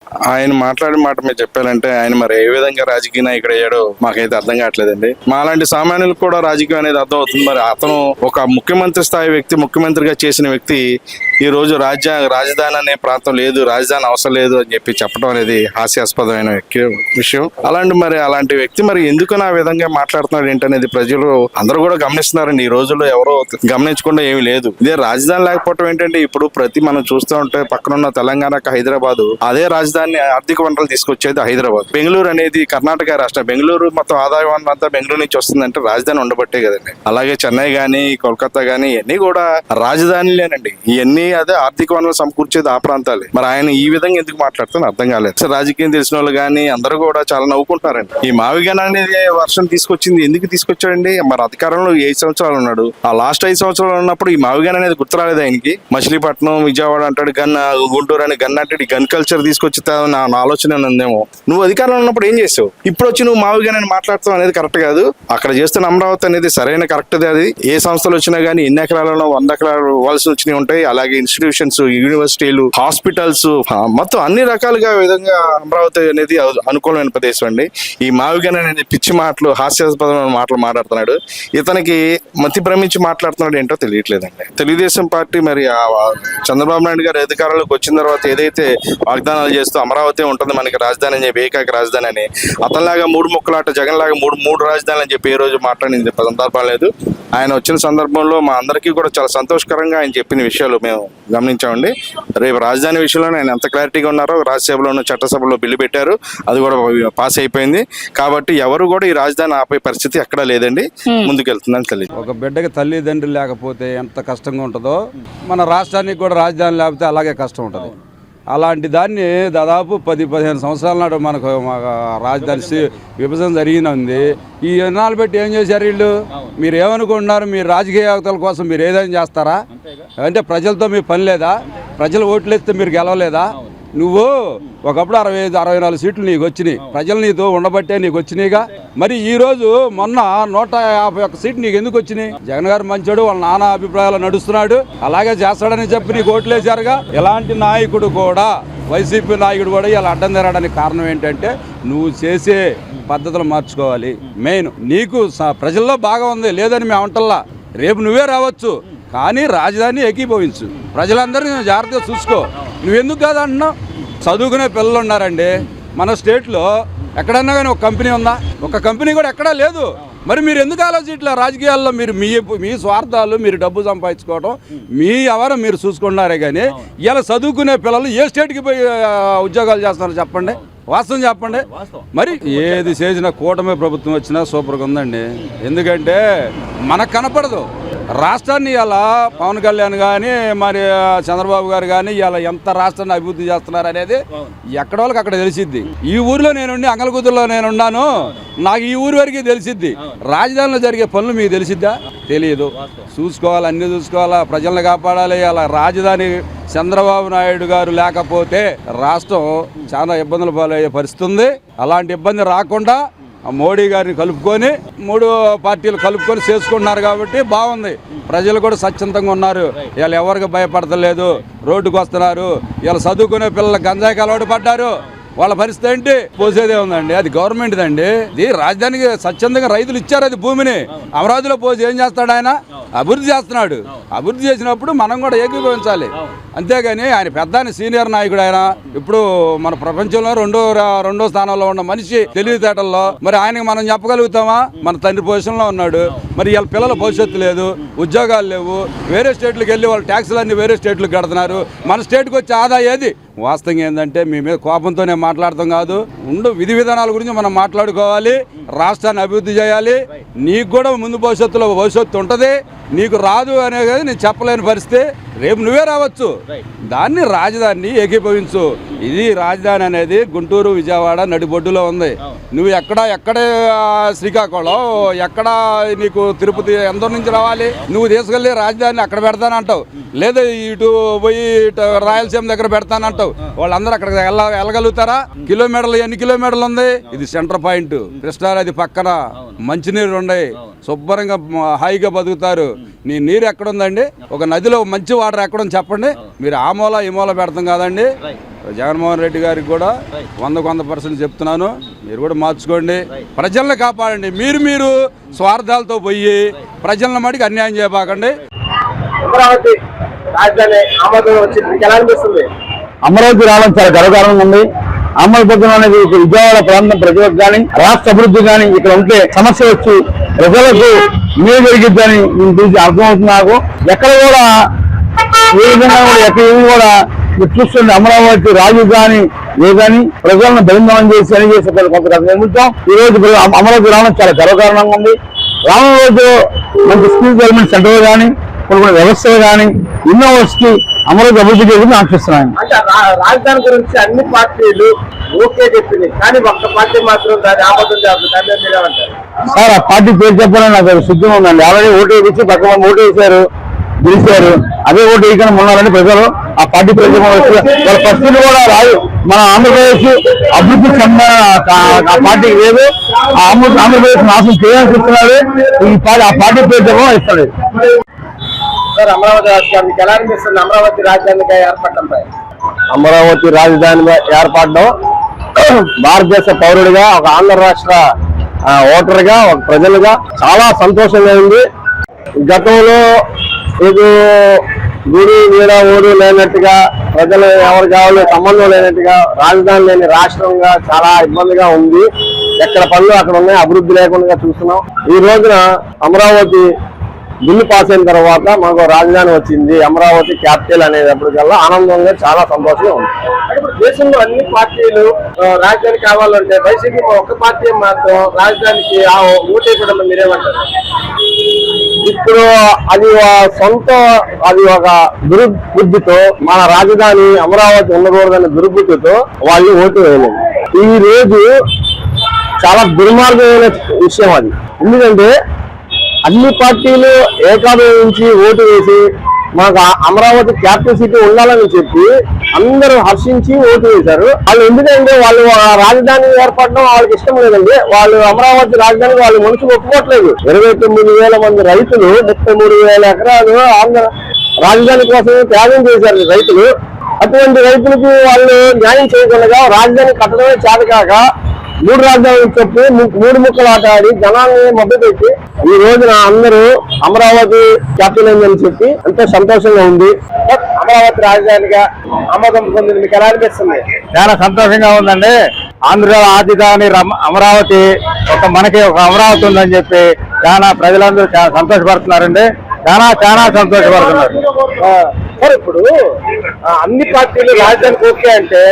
ఆయన మాట్లాడిన మాట మీరు చెప్పాలంటే ఆయన మరి ఏ విధంగా రాజకీయ నాయకుడు అయ్యాడో మాకైతే అర్థం కావట్లేదండి. మాలాంటి సామాన్యులకు కూడా రాజకీయం అనేది అర్థం అవుతుంది. మరి అతను ఒక ముఖ్యమంత్రి స్థాయి వ్యక్తి, ముఖ్యమంత్రిగా చేసిన వ్యక్తి ఈ రోజు రాజధాని అనే ప్రాంతం లేదు, రాజధాని అవసరం లేదు అని చెప్పడం అనేది హాస్యాస్పదమైన విషయం. అలాంటి వ్యక్తి మరి ఎందుకు ఆ విధంగా మాట్లాడుతున్నాడు ఏంటనేది ప్రజలు అందరూ కూడా గమనిస్తున్నారండి. ఈ రోజుల్లో ఎవరో గమనించకుండా ఏమీ లేదు. ఇదే రాజధాని లేకపోవడం ఏంటంటే ఇప్పుడు మనం చూస్తూ ఉంటే పక్కనున్న తెలంగాణకు హైదరాబాద్ అదే రాజధాని ఆర్థిక వనరులు తీసుకొచ్చేది హైదరాబాద్. బెంగళూరు అనేది కర్ణాటక రాష్ట్రం. బెంగళూరు మొత్తం ఆదాయ వనరు అంతా బెంగళూరు నుంచి వస్తుందంటే రాజధాని ఉండబట్టే కదండి. అలాగే చెన్నై గానీ కోల్కతా గానీ ఇవన్నీ కూడా రాజధానిలేనండి. ఇవన్నీ అదే ఆర్థిక వనరులు సమకూర్చేది ఆ ప్రాంతాలే. మరి ఆయన ఈ విధంగా ఎందుకు మాట్లాడుతాను అర్థం కాలేదు. రాజకీయం తెలిసిన వాళ్ళు కానీ అందరూ కూడా చాలా నవ్వుకుంటున్నారండి. ఈ మావిగన్ అనేది వర్షం తీసుకొచ్చింది ఎందుకు తీసుకొచ్చాడండి? మరి అధికారంలో 5 సంవత్సరాలు ఉన్నాడు. ఆ లాస్ట్ 5 సంవత్సరాలు ఉన్నప్పుడు ఈ మావిగన్ అనేది గుర్తురాలేదు ఆయనకి. మచిలీపట్నం, విజయవాడ అంటాడు, గుంటూరు అని గన్ అంటే గన్ కల్చర్ తీసుకొచ్చి నా ఆలోచన ఉందేమో. నువ్వు అధికారంలో ఉన్నప్పుడు ఏం చేసావు? ఇప్పుడు వచ్చి నువ్వు మావిగన్ అని మాట్లాడతావు అనేది కరెక్ట్ కాదు. అక్కడ చేస్తున్న అమరావతి అనేది సరైన కరెక్ట్. అది ఏ సంస్థలు వచ్చినా గానీ ఎన్ని ఎకరాలలో 100 ఎకరాలు ఇవ్వాల్సి వచ్చినవి ఉంటాయి. అలాగే ఇన్స్టిట్యూషన్స్, యూనివర్సిటీలు, హాస్పిటల్స్ మొత్తం అన్ని రకాలుగా విధంగా అమరావతి అనేది అనుకూలమైన ప్రదేశం అండి. ఈ మావిగన్ అనేది పిచ్చి మాటలు, హాస్యాస్పదమైన మాటలు మాట్లాడుతున్నాడు. ఇతనికి మతి భ్రమించి మాట్లాడుతున్నాడు ఏంటో తెలియట్లేదండి. తెలుగుదేశం పార్టీ మరి చంద్రబాబు నాయుడు గారు అధికారంలోకి వచ్చిన తర్వాత ఏదైతే వాగ్దానాలు చేస్తూ అమరావతి ఉంటుంది మనకి రాజధాని అని చెప్పి, ఏకైక రాజధాని అని, అతనిలాగా 3 ముక్కలాట జగన్ లాగా మూడు రాజధానులు అని చెప్పి ఏ రోజు మాట్లాడింది సందర్భం లేదు. ఆయన వచ్చిన సందర్భంలో మా అందరికీ కూడా చాలా సంతోషకరంగా ఆయన చెప్పిన విషయాలు మేము గమనించామండి. రేపు రాజధాని విషయంలో ఆయన ఎంత క్లారిటీగా ఉన్నారో రాజ్యసభలోనూ చట్టసభలో బిల్లు పెట్టారు, అది కూడా పాస్ అయిపోయింది. కాబట్టి ఎవరు కూడా ఈ రాజధాని ఆపే పరిస్థితి ఎక్కడా లేదండి, ముందుకెళ్తుందని తెలియదు. ఒక బిడ్డకి తల్లిదండ్రులు లేకపోతే ఎంత కష్టంగా ఉంటుందో మన రాష్ట్రానికి కూడా రాజధాని లేకపోతే అలాగే కష్టం ఉంటుంది. అలాంటి దాన్ని దాదాపు 10-15 సంవత్సరాల నాడు మనకు రాజధాని విభజన జరిగినంది. ఈ ఎన్నాళ్ళు పెట్టి ఏం చేశారు వీళ్ళు? మీరు ఏమనుకుంటున్నారు? మీరు రాజకీయ అవతల కోసం మీరు ఏదైనా చేస్తారా? అంటే ప్రజలతో మీ పని లేదా? ప్రజలు ఓట్లు వేస్తే మీరు గెలవలేదా? నువ్వు ఒకప్పుడు 65-64 సీట్లు నీకు వచ్చినాయి, ప్రజలు నీతో ఉండబట్టే నీకు వచ్చినాయిగా. మరి ఈరోజు మొన్న 151 సీట్లు నీకు ఎందుకు వచ్చినాయి? జగన్ గారు మంచోడు, వాళ్ళ నాన్న అభిప్రాయాలు నడుస్తున్నాడు, అలాగే చేస్తాడని చెప్పి నీకు ఓట్లు వేశారుగా. ఎలాంటి నాయకుడు కూడా, వైసీపీ నాయకుడు కూడా ఇలా అడ్డం తిరగడానికి కారణం ఏంటంటే నువ్వు చేసే పద్ధతులు మార్చుకోవాలి. మెయిన్ నీకు ప్రజల్లో బాగా ఉంది లేదని మేము అంటల్లా, రేపు నువ్వే రావచ్చు, కానీ రాజధాని ఏకీభవించు, ప్రజలందరినీ జాగ్రత్తగా చూసుకో. నువ్వెందుకు కాదు అంటున్నావు? చదువుకునే పిల్లలు ఉన్నారండి మన స్టేట్లో. ఎక్కడన్నా కానీ ఒక కంపెనీ ఉందా? ఒక కంపెనీ కూడా ఎక్కడా లేదు. మరి మీరు ఎందుకు ఆలోచించట్లే? రాజకీయాల్లో మీరు మీ స్వార్థాలు, మీరు డబ్బు సంపాదించుకోవడం, మీ ఎవరో మీరు చూసుకుంటున్నారే కానీ ఇలా చదువుకునే పిల్లలు ఏ స్టేట్కి పోయి ఉద్యోగాలు చేస్తున్నారో చెప్పండి, వాస్తవం చెప్పండి. మరి ఏది చేసినా కూటమి ప్రభుత్వం వచ్చినా సూపర్గా ఉందండి. ఎందుకంటే మనకు కనపడదు రాష్ట్రాన్ని. ఇలా పవన్ కళ్యాణ్ కానీ మరి చంద్రబాబు గారు కానీ ఇలా ఎంత రాష్ట్రాన్ని అభివృద్ధి చేస్తున్నారు అనేది ఎక్కడ వాళ్ళకి అక్కడ తెలిసిద్ది. ఈ ఊరిలో నేనుండి అంగలగుద్దులో నేనున్నాను, నాకు ఈ ఊరి వరకు తెలిసిద్ది. రాజధానిలో జరిగే పనులు మీకు తెలిసిద్దా? తెలియదు. చూసుకోవాలి, అన్ని చూసుకోవాలా, ప్రజలను కాపాడాలి. అలా రాజధాని చంద్రబాబు నాయుడు గారు లేకపోతే రాష్ట్రం చాలా ఇబ్బందులు పాలయ్యే పరిస్థితి ఉంది. అలాంటి ఇబ్బంది రాకుండా మోడీ గారిని కలుపుకొని 3 పార్టీలు కలుపుకొని చేసుకుంటున్నారు కాబట్టి బాగుంది. ప్రజలు కూడా స్వచ్ఛందంగా ఉన్నారు. వీళ్ళు ఎవరికి భయపడతలేదు, రోడ్డుకు వస్తున్నారు. వీళ్ళు చదువుకునే పిల్లలు గంజాయికి అలవాటు పడ్డారు. వాళ్ళ పరిస్థితి ఏంటి? పోసేదే ఉందండి, అది గవర్నమెంట్ అండి. ఇది రాజధానికి స్వచ్ఛందంగా రైతులు ఇచ్చారు అది భూమిని. అమరావతిలో పోసి ఏం చేస్తాడు ఆయన? అభివృద్ధి చేస్తున్నాడు. అభివృద్ధి చేసినప్పుడు మనం కూడా ఏకీభవించాలి. అంతేగాని ఆయన పెద్ద సీనియర్ నాయకుడు, ఆయన ఇప్పుడు మన ప్రపంచంలో రెండో స్థానంలో ఉన్న మనిషి తెలివితేటల్లో. మరి ఆయనకి మనం చెప్పగలుగుతామా? మన తండ్రి పొజిషన్లో ఉన్నాడు. మరి వీళ్ళ పిల్లల భవిష్యత్తు లేదు, ఉద్యోగాలు లేవు, వేరే స్టేట్లకు వెళ్ళి వాళ్ళ ట్యాక్సులన్నీ వేరే స్టేట్లకు కడుతున్నారు. మన స్టేట్కి వచ్చే ఆదాయం ఏది? వాస్తవం ఏంటంటే మీ మీద కోపంతోనే మాట్లాడతాం కాదు, విధి విధానాల గురించి మనం మాట్లాడుకోవాలి. రాష్ట్రాన్ని అభివృద్ధి చేయాలి. నీకు కూడా ముందు భవిష్యత్తులో భవిష్యత్తు ఉంటుంది, నీకు రాదు అనేది నేను చెప్పలేని పరిస్థితి. రేపు నువ్వే రావచ్చు. దాన్ని రాజధానిని ఏకీభవించు. ఇది రాజధాని అనేది గుంటూరు, విజయవాడ నడిబొడ్డులో ఉంది. నువ్వు ఎక్కడ శ్రీకాకుళం, ఎక్కడ నీకు తిరుపతి ఎందరి నుంచి రావాలి? నువ్వు తీసుకెళ్ళి రాజధానిని అక్కడ పెడతానంటావు, లేదా ఇటు పోయి రాయలసీమ దగ్గర పెడతానంటావు. వాళ్ళందరూ అక్కడ వెళ్ళగలుగుతారా? కిలోమీటర్లు, ఎన్ని కిలోమీటర్లు ఉంది? ఇది సెంటర్ పాయింట్. కృష్ణానది పక్కన మంచినీరు ఉన్నాయి, శుభ్రంగా హాయిగా బతుకుతారు. నీ నీరు ఎక్కడుందండి? ఒక నదిలో మంచి వాటర్ ఎక్కడుంది చెప్పండి. మీరు ఆ మూల ఈ మూల పెడతాం కాదండి. జగన్మోహన్ రెడ్డి గారికి కూడా 100% చెప్తున్నాను, మీరు కూడా మార్చుకోండి, ప్రజల్ని కాపాడండి. మీరు స్వార్థాలతో పోయి ప్రజలను మటుకు అన్యాయం చేయబాకండి. అమరావతి రాజధాని ఆమోదం వచ్చింది, ఎలా అనిపిస్తుంది? అమరావతి రావడం చాలా గర్వకారణంగా ఉంది. అమరావతి అనేది విజయవాడ ప్రాంతం ప్రజలకు కానీ రాష్ట్ర అభివృద్ధి కానీ ఇక్కడ ఉంటే సమస్య వచ్చి ప్రజలకు మేలు జరిగిద్దని నేను తెలిసి అర్థమవుతుంది నాకు. ఎక్కడ కూడా ఏ విధంగా కూడా ఎక్కడ ఏమి కూడా మీరు చూస్తుండే అమరావతి రాజధాని లేదని ప్రజలను బహిర్గమనం చేసి అని చేసే కొంత నిర్మించాం. ఈ రోజు అమరావతి రావడం చాలా గర్వకారణంగా ఉంది. రానున్న రోజు మంచి స్కిల్ డెవలప్మెంట్ సెంటర్ కానీ కొన్ని వ్యవస్థలు కానీ ఎన్నో వచ్చి అమరావతి అభివృద్ధి చేసి ఆశిస్తున్నాను. అంటే రాజధాని గురించి అన్ని పార్టీలు ఓకే చెప్పింది, కానీ ఒక్క పార్టీ మాత్రం దాన్ని ఆమోదం చేస్తారు. సార్ ఆ పార్టీ పేరు చెప్పాలని నాకు సిద్ధంగా ఉందండి. ఆల్రెడీ ఓటు వేసి పక్కన ఓటు వేశారు, గెలిచారు. అదే ఓటు వేయకుండా మొన్నారండి ప్రజలు ఆ పార్టీ ప్రజలు వాళ్ళ పరిస్థితులు కూడా రాదు. మన ఆంధ్రప్రదేశ్ అభివృద్ధి చెందిన ఆ పార్టీకి లేదు. ఆ ఆంధ్రప్రదేశ్ నాశనం చేయాల్సి ఇస్తున్నాడు. ఆ పార్టీ పేరు చెప్పడం ఇస్తాడు. సార్, అమరావతి రాజధానికి ఎలా అనిపిస్తుంది? అమరావతి రాజధానిగా ఏర్పడటంపై అమరావతి రాజధాని ఏర్పడడం భారతదేశ పౌరుడిగా, ఒక ఆంధ్ర రాష్ట్ర ఓటర్గా, ఒక ప్రజలుగా చాలా సంతోషంగా ఉంది. గతంలో ఏదో గుడి నీడ ఊరు లేనట్టుగా, ప్రజలు ఎవరు కావాలో సంబంధం లేనట్టుగా, రాజధాని లేని రాష్ట్రంగా చాలా ఇబ్బందిగా ఉంది. ఎక్కడ పనులు అక్కడ ఉన్నాయి, అభివృద్ధి లేకుండా చూస్తున్నాం. ఈ రోజున అమరావతి బిల్లు పాస్ అయిన తర్వాత మాకు రాజధాని వచ్చింది, అమరావతి క్యాపిటల్ అనేటప్పటికల్లా ఆనందంగా చాలా సంతోషంగా ఉంది. ఇప్పుడు దేశంలో అన్ని పార్టీలు రాజధాని కావాలంటే వైసీపీ ఒక్క పార్టీ మాత్రం రాజధానికి ఓటేయడం మీరేమంటారు? ఇప్పుడు అది అది ఒక దుర్బుద్ధితో మన రాజధాని అమరావతి ఉండకూడదనే దుర్బుద్ధితో వాళ్ళు ఓటు వేయలేదు. ఈ రోజు చాలా దుర్మార్గమైన విషయం అది. ఎందుకంటే అన్ని పార్టీలు ఏకాభించి ఓటు వేసి మాకు అమరావతి క్యాపిటల్ సిటీ ఉండాలని చెప్పి అందరూ హర్షించి ఓటు వేశారు. వాళ్ళు ఎందుకంటే వాళ్ళు రాజధాని ఏర్పడడం వాళ్ళకి ఇష్టం లేదండి. వాళ్ళు అమరావతి రాజధాని వాళ్ళు మనసుకు ఒప్పుకోవట్లేదు. 29,000 మంది రైతులు 33,000 ఎకరాలు ఆంధ్ర రాజధాని కోసం త్యాగం చేశారు రైతులు. అటువంటి రైతులకి వాళ్ళు న్యాయం చేయకుండా రాజధాని కట్టడమే చేతకాక 3 రాజధానులు చెప్పి 3 ముక్కలు ఆట ఆడి జనాన్ని మభ్యపెట్టి ఈ రోజున అందరూ అమరావతి క్యాపిటల్ అని చెప్పి ఎంతో సంతోషంగా ఉంది. అమరావతి రాజధానిగా ఆమోదం పొందింది, మీకు ఎలా అనిపిస్తుంది? చాలా సంతోషంగా ఉందండి. ఆంధ్ర రాజధాని అమరావతి మనకి ఒక అమరావతి ఉందని చెప్పి చాలా ప్రజలందరూ చాలా సంతోషపడుతున్నారండి. చాలా సంతోషపడుతున్నారు. సార్, ఇప్పుడు అన్ని పార్టీలు రాజధానికి ఓకే అంటే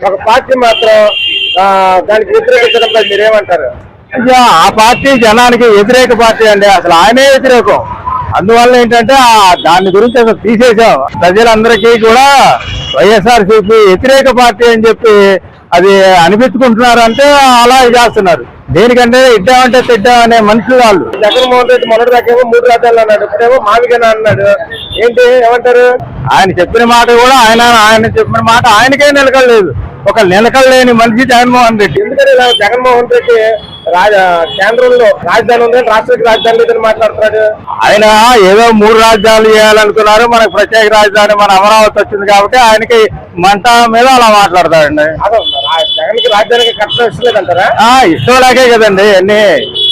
ఒక పార్టీ మాత్రం దానికి వ్యతిరేకించడంపై మీరేమంటారు? ఆ పార్టీ జనానికి వ్యతిరేక పార్టీ అండి. అసలు ఆయనే వ్యతిరేకం. అందువల్ల ఏంటంటే దాని గురించి అసలు తీసేసాం. ప్రజలందరికీ కూడా వైఎస్ఆర్సీపీ వ్యతిరేక పార్టీ అని చెప్పి అది అనిపించుకుంటున్నారు. అంటే అలా చేస్తున్నారు. దేనికంటే ఇడ్డామంటే తిడ్డామనే మనుషులు వాళ్ళు. జగన్మోహన్ రెడ్డి మొదటి దాకేమో 3 రాజధానులు అన్నాడు, ఇప్పుడేమో మావిగన అన్నాడు. ఏంటి ఏమంటారు? ఆయన చెప్పిన మాట కూడా ఆయన చెప్పిన మాట ఆయనకే నిలకడలేదు. ఒక నిలకడలేని మనిషి జగన్మోహన్ రెడ్డి. ఎందుకని ఇలా జగన్మోహన్ రెడ్డి కేంద్రంలో రాజధాని ఉందని రాష్ట్రానికి రాజధాని లేదని మాట్లాడుతున్నాడు? ఆయన ఏదో 3 రాజధానులు చేయాలనుకున్నారు. మనకు ప్రత్యేక రాజధాని మన అమరావతి వచ్చింది కాబట్టి ఆయనకి మంట మీద అలా మాట్లాడతాడండి. జగన్కి రాజధానికి కట్టడం ఇష్టం లేదంటారా? ఇష్టం లేకే కదండి అన్ని.